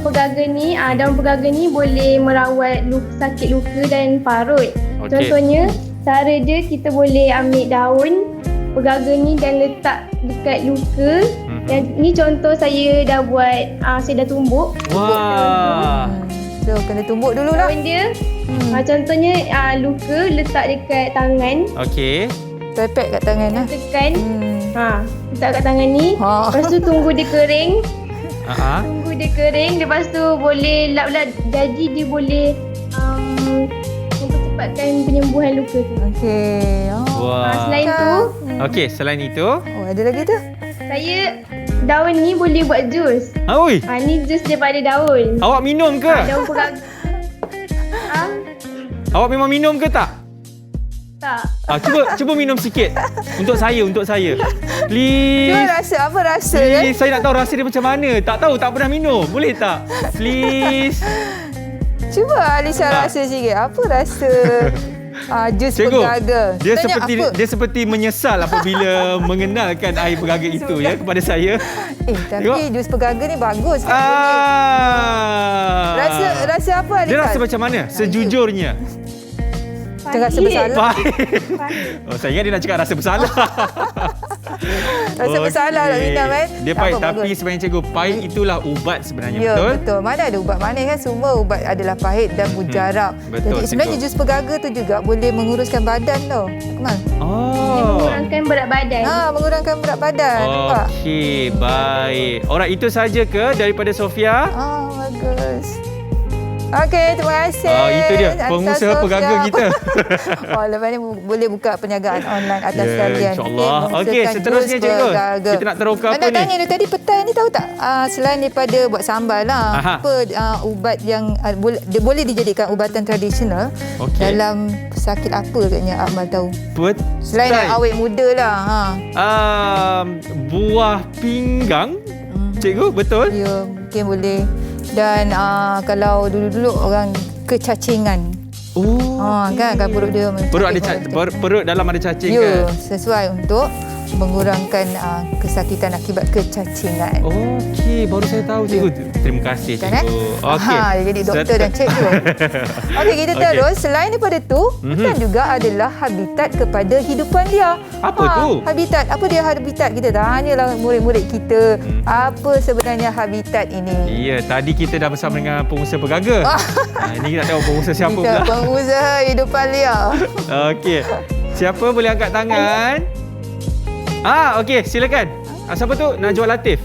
Pegaga ni, daun pegaga ni boleh merawat sakit luka dan parut. Contohnya, cara dia kita boleh ambil daun, pegaga ni dan letak dekat luka. Yang ni contoh saya dah buat, saya dah tumbuk. Wah. So kena tumbuk dulu lah. Daun dia, contohnya luka letak dekat tangan. Okey. Tepek kat tangan lah. Tekan. Letak kat tangan ni. Lepas tu tunggu dia kering. Tunggu dia kering. Lepas tu boleh lap-lap. Jadi dia boleh mempercepatkan penyembuhan luka tu. Okey. Wah. Selain tu, Okey, selain itu. Oh, ada lagi tu? saya daun ni boleh buat jus. Oi. Ni jus daripada daun. Awak minum ke? Daun pegaga. Awak memang minum ke tak? Tak. Cuba minum sikit. Untuk saya. Please. Cuba rasa, apa rasa kan? Please, saya nak tahu rasa dia macam mana. Tak tahu, tak pernah minum. Boleh tak? Please. Cuba Alisha rasa sikit. Apa rasa jus pegaga? Dia seperti menyesal apabila mengenalkan air pegaga itu ya kepada saya. Tapi jus pegaga ni bagus. Rasa apa Alisha? Dia rasa macam mana? Sejujurnya. Macam rasa bersalah. Saya ingat dia nak cakap rasa bersalah. Rasa bersalah nak minum kan? Dia pahit, tapi sebenarnya cikgu, pahit itulah ubat sebenarnya, ya, betul? Betul. Mana ada ubat manis kan? Semua ubat adalah pahit dan mujarab. Betul, jadi sebenarnya jus pegaga tu juga boleh menguruskan badan tau. Akmal. Dia mengurangkan berat badan. Mengurangkan berat badan. Nampak? Okey, baik. Alright, itu saja ke daripada Sofia? Bagus. Okey, terima kasih. Itu dia, pengusaha pegaga kita. Lepas ni boleh buka perniagaan online atas sekalian. InsyaAllah. Okey, seterusnya cikgu. Kita nak teroka apa ni? Nak tanya dia tadi petai ni tahu tak? Selain daripada buat sambal lah, apa ubat yang boleh dijadikan ubatan tradisional dalam sakit apa katnya Akmal tahu? Selain awet muda lah. Buah pinggang. Cikgu, betul? Ya, mungkin boleh. Dan kalau dulu-dulu orang kecacingan. Kan perut dia perut dalam ada cacing ya, kan? sesuai untuk mengurangkan kesakitan akibat kecacingan. Okey, baru saya tahu cikgu. Terima kasih cikgu. Okey. Jadi doktor dan cikgu. Okey, kita terus. Selain daripada tu, hutan juga adalah habitat kepada hidupan liar. Apa tu? Habitat. Apa dia habitat? Kita tanyalah murid-murid kita. Apa sebenarnya habitat ini? Ya, tadi kita dah bersama dengan pengusaha pegaga. Ini kita nak tahu pengusaha siapa pula. Pengusaha hidupan liar. Okey. Siapa boleh angkat tangan? Okey, silakan. Siapa tu? Najwa Latif.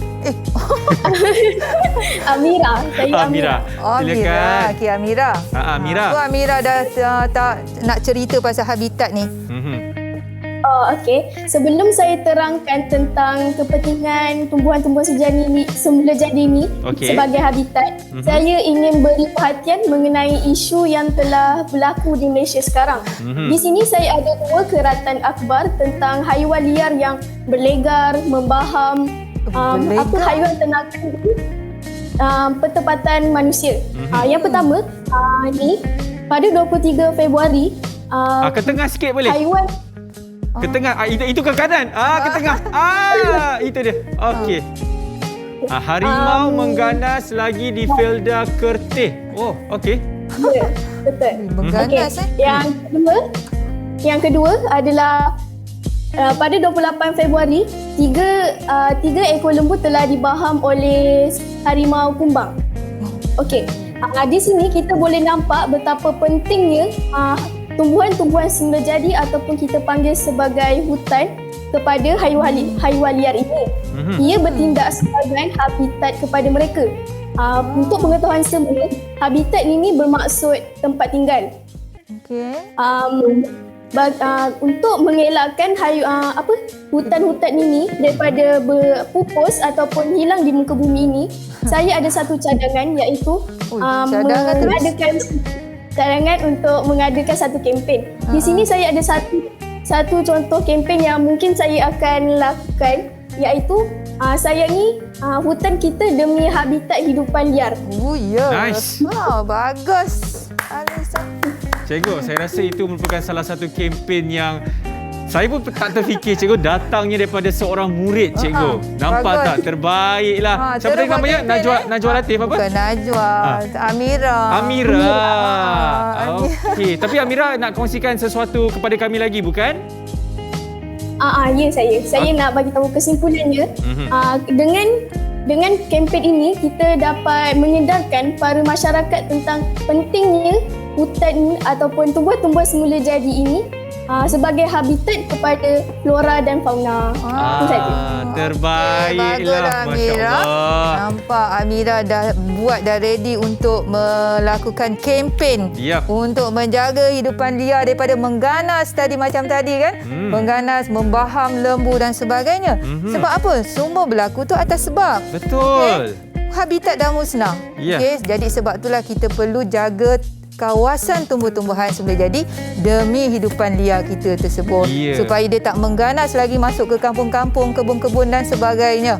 Amira. Saya Amira. Silakan. Okey, Amira. Amira. Amira dah tak nak cerita pasal habitat ni. Okey. Sebelum saya terangkan tentang kepentingan tumbuhan-tumbuhan semula jadi ni sebagai habitat, saya ingin beri perhatian mengenai isu yang telah berlaku di Malaysia sekarang. Di sini saya ada 2 keratan akhbar tentang haiwan liar yang berlegar, membaham, apa haiwan ternakan di pertempatan manusia. Yang pertama, ni pada 23 Februari, ke tengah sikit boleh? Haiwan ke tengah. Itu ke kanan. Ke tengah. Itu dia. Okey. Harimau mengganas lagi di Felda Kerteh. Okey. Ya, betul. Mengganas Yang kedua adalah pada 28 Februari, 3 ekor lembu telah dibaham oleh harimau kumbang. Okey. Di sini kita boleh nampak betapa pentingnya tumbuhan-tumbuhan semula jadi ataupun kita panggil sebagai hutan kepada haiwan liar ini. Ia bertindak sebagai habitat kepada mereka. Untuk pengetahuan semua, habitat ini bermaksud tempat tinggal. Okey. Untuk mengelakkan hutan-hutan ini daripada berpupus ataupun hilang di muka bumi ini, saya ada satu cadangan iaitu mengadakan cadangan untuk mengadakan satu kempen. Di sini saya ada satu contoh kempen yang mungkin saya akan lakukan, iaitu sayangi hutan kita demi habitat hidupan liar. Nice. Bagus. Alisa. Cikgu, saya rasa itu merupakan salah satu kempen yang saya pun tak terfikir, cikgu, datangnya daripada seorang murid, cikgu. Nampak bagus. tak? Terbaiklah. Siapa tadi namanya? Najwa Latif apa? Bukan Najwa, Amira. Okey, tapi Amira nak kongsikan sesuatu kepada kami lagi, bukan? Ya saya nak bagi tahu kesimpulannya. Dengan kempen ini kita dapat menyedarkan para masyarakat tentang pentingnya hutan ataupun tumbuh-tumbuhan semula jadi ini sebagai habitat kepada flora dan fauna. Itu saja. Terbaiklah, Amira. Nampak Amira dah ready untuk melakukan kempen untuk menjaga hidupan liar daripada mengganas tadi macam tadi kan. Mengganas, membaham lembu dan sebagainya. Sebab apa? Semua berlaku tu atas sebab. Betul. Habitat dah musnah. Jadi sebab itulah kita perlu jaga kawasan tumbuh-tumbuhan semula jadi demi hidupan liar kita tersebut supaya dia tak mengganas lagi masuk ke kampung-kampung, kebun-kebun dan sebagainya.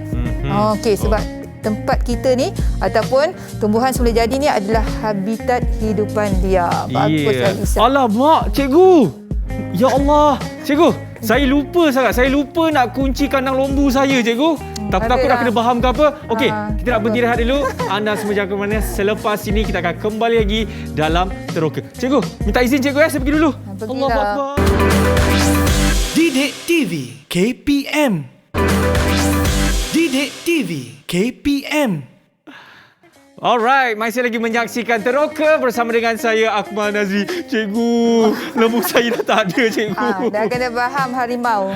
Sebab tempat kita ni ataupun tumbuhan semula jadi ni adalah habitat hidupan liar. Bagus Alisa. Alah mak, cikgu. Ya Allah, cikgu. Saya lupa sangat. Saya lupa nak kunci kandang lembu saya, cikgu. Takut nak kena faham ke apa. Okey, kita nak berhenti rehat dulu. Anda semua jangan ke mana. Selepas ini kita akan kembali lagi dalam Teroka. Cikgu, minta izin cikgu saya pergi dulu. Allahu Akbar. Didik TV KPM. Didik TV KPM. Alright, masih lagi menyaksikan Teroka bersama dengan saya Akmal Nazri. Cikgu, lembu saya dah tak ada, cikgu. Dah kena faham harimau.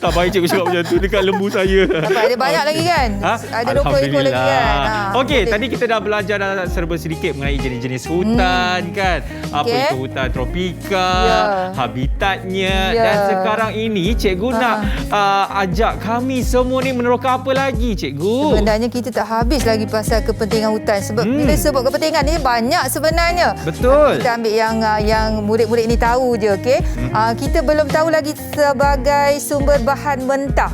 Tak baik cikgu cakap macam tu dekat lembu saya. Ada banyak lagi kan? Ada 20 ekor lagi kan? Okey, tadi kita dah belajar dah serba sedikit mengenai jenis-jenis hutan kan. Apa itu hutan tropika, habitatnya dan sekarang ini cikgu nak ajak kami semua ni meneroka apa lagi, cikgu? Sebenarnya kita tak habis lagi pasal kepentingan hutan sebab bila sebut kepentingan ni banyak sebenarnya. Betul. Kita ambil yang murid-murid ni tahu je, okey. Kita belum tahu lagi sebagai sumber bahan mentah.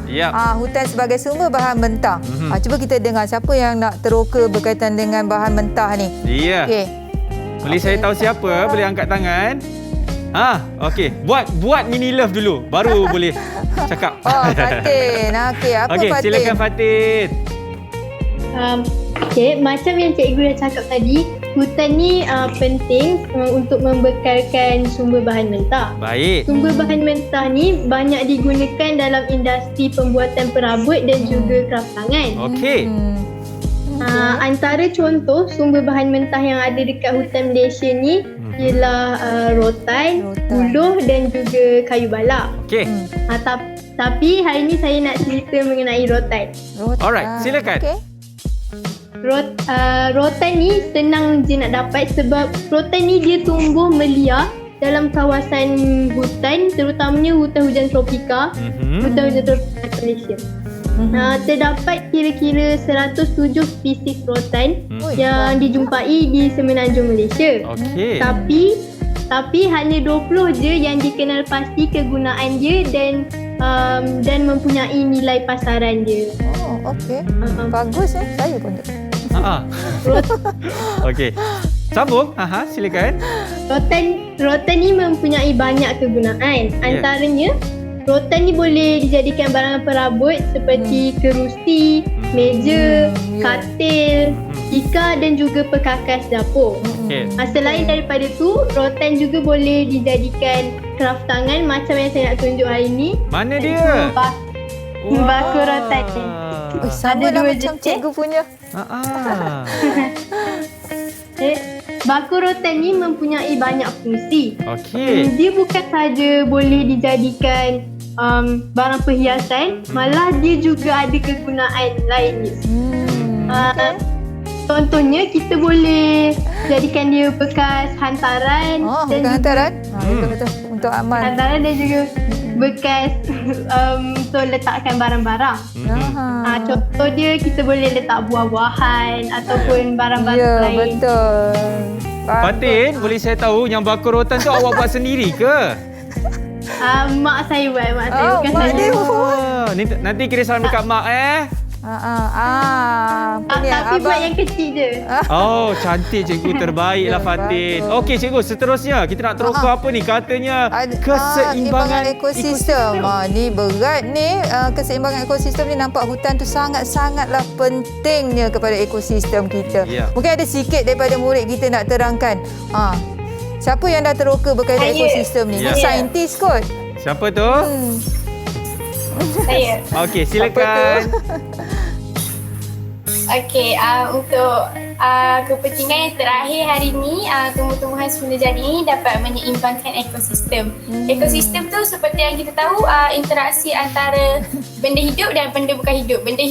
Hutan sebagai sumber bahan mentah. Cuba kita dengar siapa yang nak teroka berkaitan dengan bahan mentah ni. Okey. Boleh saya tahu siapa? Boleh angkat tangan. Okey. Buat mini love dulu baru boleh cakap. Fatin. Okey, apa Fatin? Fatin? Silakan Fatin. Macam yang cikgu dah cakap tadi, hutan ni penting untuk membekalkan sumber bahan mentah. Baik. Sumber bahan mentah ni banyak digunakan dalam industri pembuatan perabot dan juga kraftangan. Okey. Antara contoh sumber bahan mentah yang ada dekat hutan Malaysia ni ialah rotan, buluh dan juga kayu balak. Okey. Tapi hari ni saya nak cerita mengenai rotan. Alright, silakan. Okey. Rotan ni senang je nak dapat sebab rotan ni dia tumbuh meliar dalam kawasan hutan, terutamanya hutan hujan tropika, hutan hujan tropika Malaysia. Terdapat kira-kira 107 spesies rotan yang dijumpai di semenanjung Malaysia. Okey. Tapi hanya 20 je yang dikenal pasti kegunaan dia dan mempunyai nilai pasaran dia. Okey. Bagus saya pun. Okey. Sambung. Silakan. Rotan ni mempunyai banyak kegunaan. Antaranya rotan ni boleh dijadikan barang perabot seperti kerusi, meja, katil, tikar dan juga perkakas dapur. Selain daripada tu, rotan juga boleh dijadikan kraftangan macam yang saya nak tunjuk hari ni. Mana dia? Baku rotan ni. Sama lah macam cikgu punya. Baku rotan ni mempunyai banyak fungsi. Okey. Dia bukan sahaja boleh dijadikan barang perhiasan, malah dia juga ada kegunaan lainnya. Contohnya kita boleh jadikan dia bekas hantaran. Bekas hantaran? Betul-betul. Untuk aman. Hantaran dan juga bekas untuk letakkan barang-barang. Contoh dia kita boleh letak buah-buahan ataupun barang-barang lain. Betul. Fatin, boleh saya tahu yang bakar rotan tu awak buat sendiri ke? Mak saya buat, bukan saya. Nanti kirim salam dekat mak Tapi buat yang kecil je. Oh, cantik cikgu, terbaiklah Fatin. Okey cikgu, seterusnya kita nak teroka apa ni? Katanya keseimbangan ekosistem. Ni berat ni. Keseimbangan ekosistem ni nampak hutan tu sangat-sangatlah pentingnya kepada ekosistem kita. Mungkin ada sikit daripada murid kita nak terangkan. Siapa yang dah teroka berkaitan ekosistem ni? Saintis kot. Siapa tu? Saya. Okey, silakan. Okey, untuk kepentingan yang terakhir hari ini, tumbuh-tumbuhan semula jadi ini dapat menyeimbangkan ekosistem. Ekosistem tu seperti yang kita tahu, interaksi antara benda hidup dan benda bukan hidup. Benda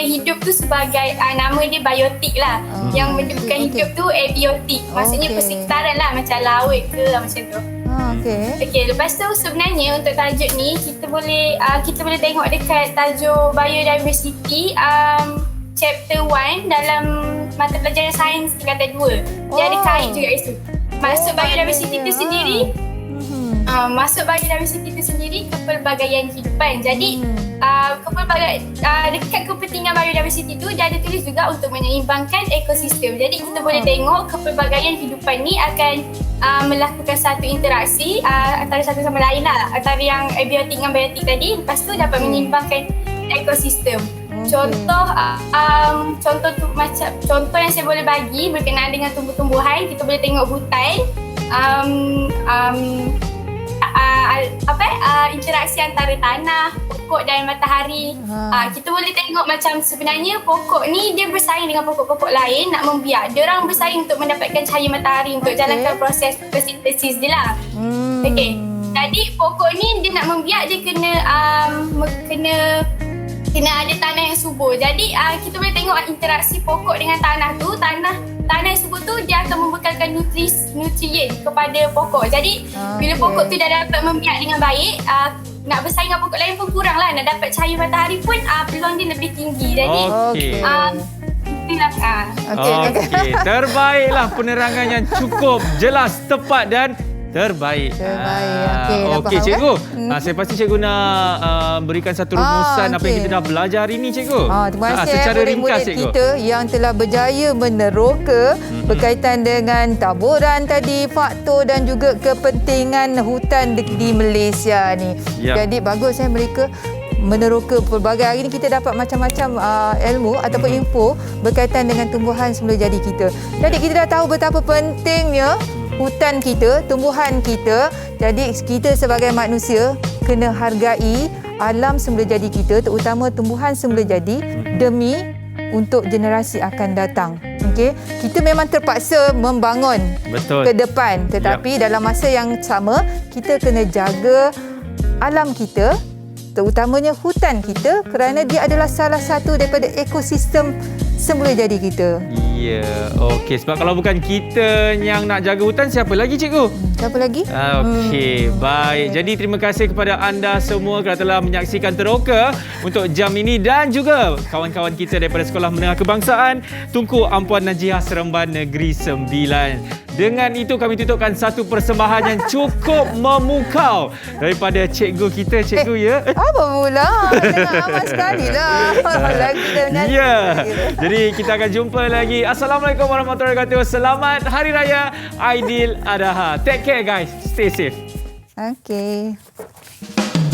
hidup tu sebagai nama dia biotik lah. Yang benda bukan hidup tu abiotik. Maksudnya persekitaran lah, macam laut ke macam tu. Okey, lepas tu sebenarnya untuk tajuk ni kita boleh tengok dekat tajuk biodiversity chapter 1 dalam mata pelajaran sains tingkatan 2. Dia ada kait juga isu. Maksud biodiversity itu sendiri kepelbagaian kehidupan. Jadi dekat kepentingan biodiversity tu dia ada tulis juga untuk menyeimbangkan ekosistem. Jadi kita boleh tengok kepelbagaian kehidupan ni akan melakukan satu interaksi antara satu sama lain lah, antara yang abiotik dengan biotik tadi. Lepas tu dapat menyeimbangkan ekosistem. Contoh yang saya boleh bagi berkenaan dengan tumbuh-tumbuhan, kita boleh tengok hutan, interaksi antara tanah, pokok dan matahari. Kita boleh tengok macam sebenarnya pokok ni dia bersaing dengan pokok-pokok lain nak membiak. Dia orang bersaing untuk mendapatkan cahaya matahari untuk jalankan proses fotosintesis dia lah. Okey. Jadi pokok ni dia nak membiak, dia kena ada tanah yang subur. Jadi kita boleh tengok interaksi pokok dengan tanah tu. Tanah yang subur tu dia akan membekalkan nutrien kepada pokok. Jadi bila pokok tu dah dapat membiak dengan baik, nak bersaing dengan pokok lain pun kurang lah. Nak dapat cahaya matahari pun peluang dia lebih tinggi. Jadi Okey, terbaiklah penerangan yang cukup jelas, tepat dan terbaik. Okey, cikgu. Saya pasti cikgu nak berikan satu rumusan apa yang kita dah belajar hari ini, cikgu. Terima kasih secara ringkas, murid-murid cikgu. kita yang telah berjaya meneroka berkaitan dengan taburan tadi, faktor dan juga kepentingan hutan di Malaysia ni. Jadi bagus mereka meneroka pelbagai. Hari ini kita dapat macam-macam ilmu ataupun info berkaitan dengan tumbuhan semula jadi kita. Jadi kita dah tahu betapa pentingnya hutan kita, tumbuhan kita. Jadi kita sebagai manusia kena hargai alam semula jadi kita, terutama tumbuhan semula jadi demi untuk generasi akan datang. Okey, kita memang terpaksa membangun ke depan, tetapi dalam masa yang sama kita kena jaga alam kita, terutamanya hutan kita, kerana dia adalah salah satu daripada ekosistem semula jadi kita. Ya, okey. Sebab kalau bukan kita yang nak jaga hutan, siapa lagi, cikgu? Siapa lagi? Okey, baik. Jadi terima kasih kepada anda semua kerana telah menyaksikan Teroka untuk jam ini, dan juga kawan-kawan kita daripada Sekolah Menengah Kebangsaan Tunku Ampuan Najihah Seremban Negeri 9. Dengan itu kami tutupkan satu persembahan yang cukup memukau daripada cikgu kita, cikgu ya. Apa pula? Jangan amat sekali lah. Lagi dah menyanyi. Ya. Jadi kita akan jumpa lagi. Assalamualaikum warahmatullahi wabarakatuh. Selamat Hari Raya Aidiladha. Take care guys. Stay safe. Okey.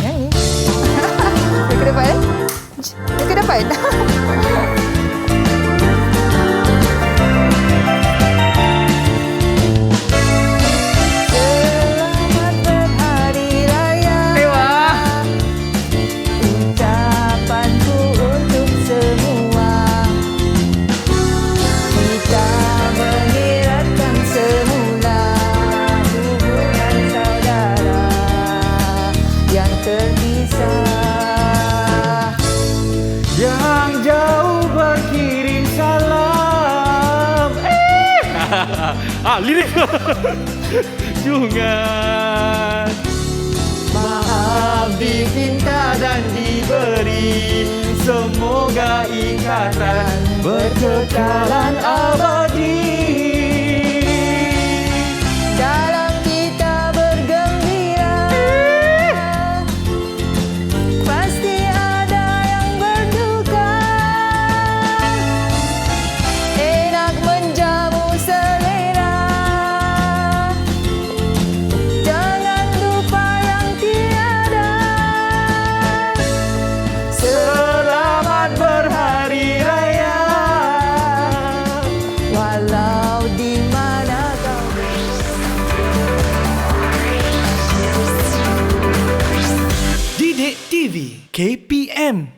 Nyanyi. Ke depan. Ke depan. Lirik Jungan Maaf dipinta dan diberi, semoga ikatan berkekalan abadi. Dalam kita bergembira, pasti ada yang berduka. Enak menjamu selera, jangan lupa yang tiada. Selamat berhari raya, walau KPM